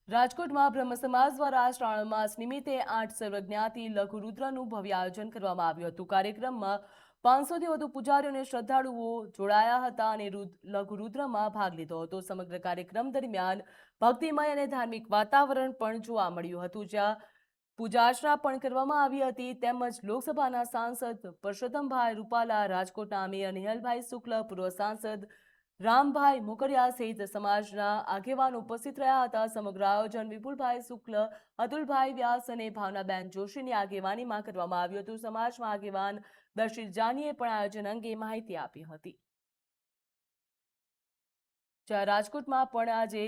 રાજકોટમાં બ્રહ્મ સમાજ દ્વારા શ્રાવણ માસ નિમિત્તે 8 સર્વજ્ઞાતિ લઘુરુદ્રનું ભવ્ય આયોજન કરવામાં આવ્યું હતું। કાર્યક્રમમાં 500થી વધુ પૂજારીઓ અને શ્રદ્ધાળુઓ જોડાયા હતા અને લઘુરુદ્રમાં ભાગ લીધો હતો। સમગ્ર કાર્યક્રમ દરમિયાન ભક્તિમય અને ધાર્મિક વાતાવરણ પણ જોવા મળ્યું હતું, જ્યાં પૂજાર્ચના પણ કરવામાં આવી હતી। તેમજ લોકસભાના સાંસદ પરસોત્તમભાઈ રૂપાલા, રાજકોટના મેયર નિહાલભાઈ શુક્લ, પૂર્વ સાંસદ રામભાઈ મોકરિયા સહિત સમાજના આગેવાનો ઉપસ્થિત રહ્યા હતા। સમગ્ર આયોજન વિપુલભાઈ શુક્લ, અતુલભાઈ વ્યાસ અને ભાવનાબેન જોશીની આગેવાનીમાં કરવામાં આવ્યું હતું। સમાજમાં આગેવાન દર્શિત જાનીએ પણ આયોજન અંગે માહિતી આપી હતી। જ્યાં રાજકોટમાં પણ આજે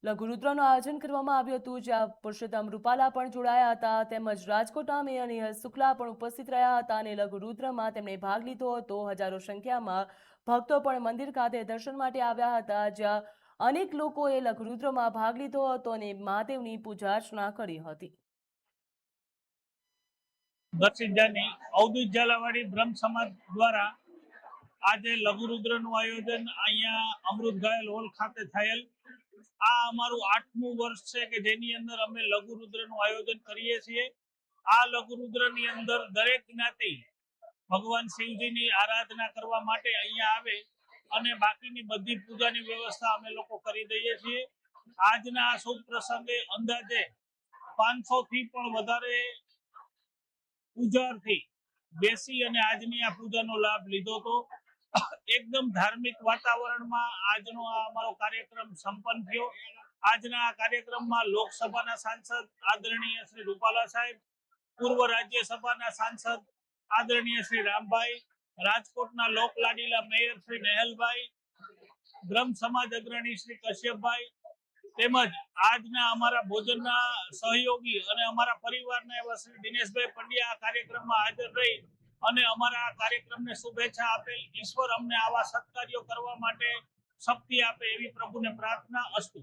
લઘુરુદ્રનું આયોજન કરવામાં આવ્યું હતું, જ્યાં પુરુષોત્તમ રૂપાલા પણ જોડાયા હતા। તેમજ રાજકોટના મેયર નિહાલ શુક્લા પણ ઉપસ્થિત રહ્યા હતા અને લઘુરુદ્રમાં તેમણે ભાગ લીધો હતો। હજારો સંખ્યામાં ભક્તો પણ મંદિર ખાતે દર્શન માટે આવ્યા હતા, જ્યાં અનેક લોકોએ લઘુરુદ્રમાં ભાગ લીધો હતો અને મહાદેવની પૂજા અર્ચના કરી હતી। દર્શિત જાની અવધૂત ઝાલાવાડી બ્રહ્મ સમાજ દ્વારા આજે લઘુરુદ્રનું આયોજન અહીંયા અમૃત ઘાયલ હોલ ખાતે થયેલ। આ અમારું 8મું વર્ષ છે કે જેની અંદર અમે લઘુરુદ્રનું આયોજન કરીએ છીએ। આ લઘુરુદ્રની અંદર દરેક જ્ઞાતિ ભગવાન શિવજીની આરાધના કરવા માટે અહીંયા આવે અને બાકીની બધી પૂજાની વ્યવસ્થા અમે લોકો કરી દઈએ છીએ। આજના આ શુભ પ્રસંગે અંદાજે 500 થી પણ વધારે પૂજાર્થી બેસી અને આજની આ પૂજાનો લાભ લીધો હતો। એકદમ ધાર્મિક વાતાવરણમાં આજનો આ અમારો કાર્યક્રમ સંપન્ન થયો। આજના આ કાર્યક્રમમાં લોકસભાના સાંસદ આદરણીય શ્રી રૂપાલા સાહેબ, પૂર્વ રાજ્યસભાના સાંસદ આદરણીય શ્રી રામભાઈ, રાજકોટના લોકલાડીલા મેયર શ્રી નેહલભાઈ, બ્રહ્મ સમાજ અગ્રણી શ્રી કશ્યપભાઈ, તેમજ આજના અમારા ભોજનના સહયોગી અને અમારા પરિવારના એવા શ્રી દિનેશભાઈ પંડ્યા આ કાર્યક્રમમાં હાજર રહી અને અમારા આ કાર્યક્રમને શુભેચ્છા આપેલ। ઈશ્વર અમને આવા સત્કાર્યો કરવા માટે શક્તિ આપે એવી પ્રભુને પ્રાર્થના અસ્તુ।